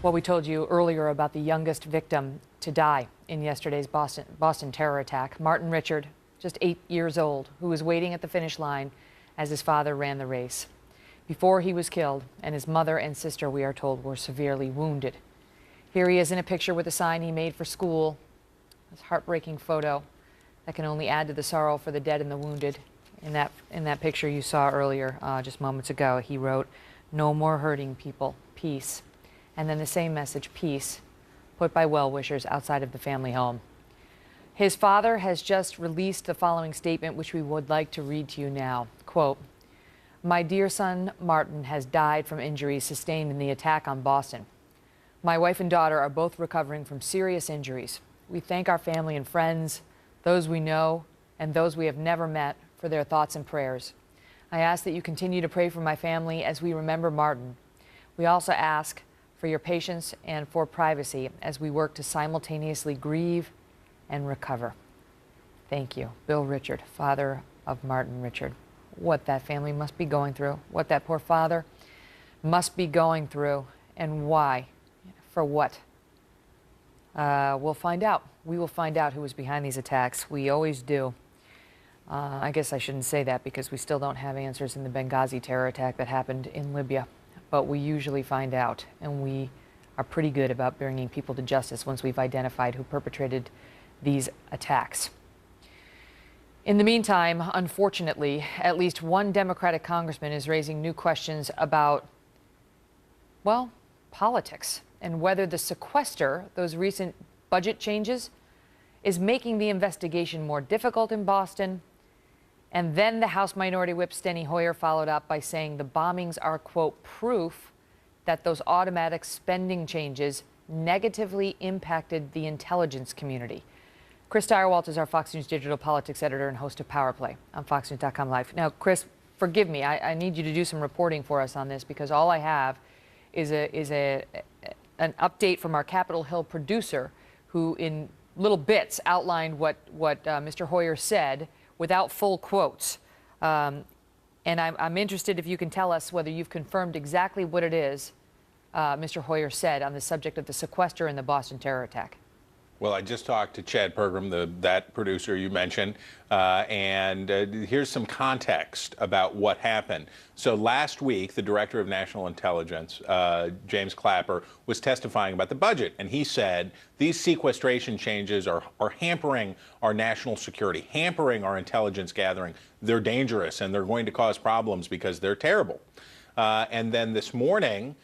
Well, we told you earlier about the youngest victim to die in yesterday's Boston terror attack, Martin Richard, just 8 years old, who was waiting at the finish line as his father ran the race. Before he was killed, and his mother and sister, we are told, were severely wounded. Here he is in a picture with a sign he made for school. This heartbreaking photo that can only add to the sorrow for the dead and the wounded. In that picture you saw earlier, just moments ago, he wrote, "No more hurting people, peace." And then the same message, peace, put by well-wishers outside of the family home. His father has just released the following statement, which we would like to read to you now. Quote, "My dear son, Martin, has died from injuries sustained in the attack on Boston. My wife and daughter are both recovering from serious injuries. We thank our family and friends, those we know, and those we have never met, for their thoughts and prayers. I ask that you continue to pray for my family as we remember Martin. We also ask for your patience and for privacy as we work to simultaneously grieve and recover." Thank you. Bill Richard, father of Martin Richard. What that family must be going through, what that poor father must be going through, and why, for what. We'll find out. We will find out who was behind these attacks. We always do. I guess I shouldn't say that because we still don't have answers in the Benghazi terror attack that happened in Libya. But we usually find out, and we are pretty good about bringing people to justice once we've identified who perpetrated these attacks. In the meantime, unfortunately, at least one Democratic congressman is raising new questions about, well, politics and whether the sequester, those recent budget changes, is making the investigation more difficult in Boston. And then the House Minority Whip Steny Hoyer followed up by saying the bombings are, quote, proof that those automatic spending changes negatively impacted the intelligence community. Chris Direwalt is our Fox News digital politics editor and host of Power Play on FoxNews.com Live. Now, Chris, forgive me. I need you to do some reporting for us on this because all I have is an update from our Capitol Hill producer who in little bits outlined what Mr. Hoyer said without full quotes. And I'm interested if you can tell us whether you've confirmed exactly what it is Mr. Hoyer said on the subject of the sequester and the Boston terror attack. Well, I just talked to Chad Pergram, that producer you mentioned, and here's some context about what happened. So last week, the Director of National Intelligence, James Clapper, was testifying about the budget, and he said these sequestration changes are hampering our national security, hampering our intelligence gathering. They're dangerous, and they're going to cause problems because they're terrible. And then this morning,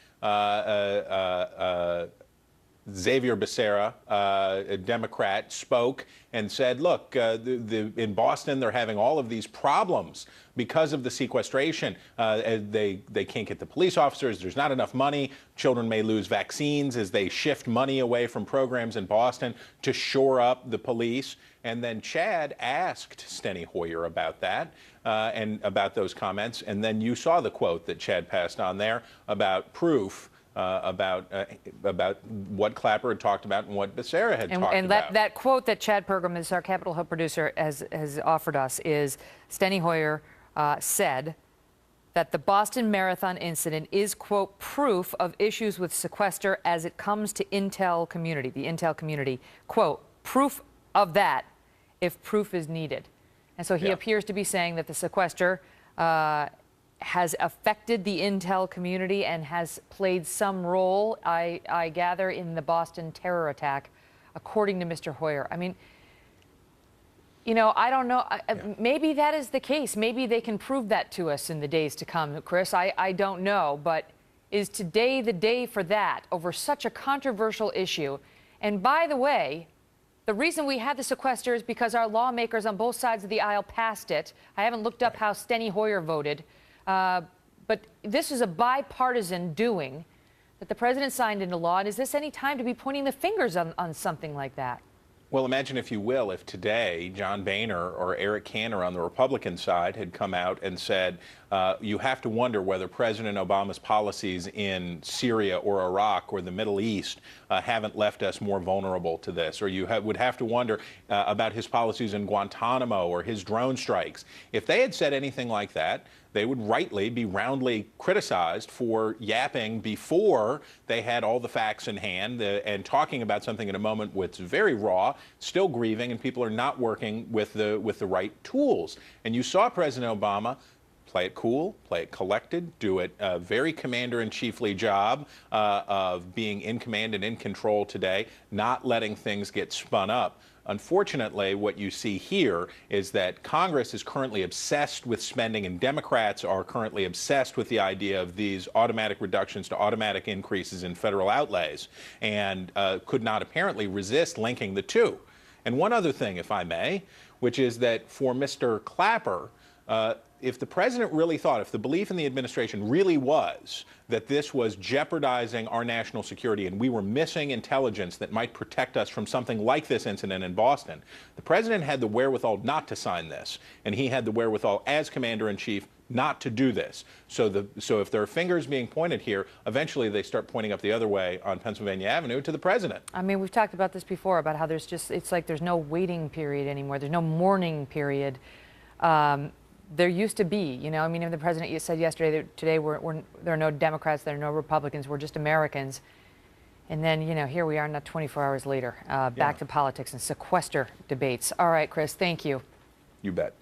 Xavier Becerra, a Democrat, spoke and said, look, in Boston, they're having all of these problems because of the sequestration. They can't get the police officers. There's not enough money. Children may lose vaccines as they shift money away from programs in Boston to shore up the police. And then Chad asked Steny Hoyer about that and about those comments. And then you saw the quote that Chad passed on there about proof. About what Clapper had talked about and what Becerra had talked about. And that quote that Chad Pergram, is our Capitol Hill producer, has offered us is Steny Hoyer said that the Boston Marathon incident is, quote, proof of issues with sequester as it comes to the intel community, quote, proof of that if proof is needed. And so he appears to be saying that the sequester has affected the intel community and has played some role, I gather, in the Boston terror attack, according to Mr. Hoyer. I mean, you know, I don't know. Maybe that is the case. Maybe they can prove that to us in the days to come, Chris. I don't know. But is today the day for that over such a controversial issue? And by the way, the reason we had the sequester is because our lawmakers on both sides of the aisle passed it. I haven't looked up how Steny Hoyer voted. But this is a bipartisan doing that the president signed into law. And is this any time to be pointing the fingers on something like that? Well, imagine, if you will, if today John Boehner or Eric Cantor on the Republican side had come out and said, you have to wonder whether President Obama's policies in Syria or Iraq or the Middle East haven't left us more vulnerable to this, or you would have to wonder about his policies in Guantanamo or his drone strikes. If they had said anything like that, they would rightly be roundly criticized for yapping before they had all the facts in hand and talking about something in a moment that's very raw, still grieving, and people are not working with the right tools. And you saw President Obama play it cool, play it collected, do it a very commander-in-chiefly job of being in command and in control today, not letting things get spun up. Unfortunately, what you see here is that Congress is currently obsessed with spending, and Democrats are currently obsessed with the idea of these automatic reductions to automatic increases in federal outlays, and could not apparently resist linking the two. And one other thing, if I may, which is that for Mr. Clapper, if the president really thought, if the belief in the administration really was that this was jeopardizing our national security and we were missing intelligence that might protect us from something like this incident in Boston, the president had the wherewithal not to sign this, and he had the wherewithal as commander-in-chief not to do this. So if there are fingers being pointed here, eventually they start pointing up the other way on Pennsylvania Avenue to the president. I mean, we've talked about this before, about how it's like there's no waiting period anymore. There's no mourning period. There used to be, I mean, the president said yesterday that today there are no Democrats, there are no Republicans, we're just Americans. And then, here we are not 24 hours later, back to politics and sequester debates. All right, Chris, thank you. You bet.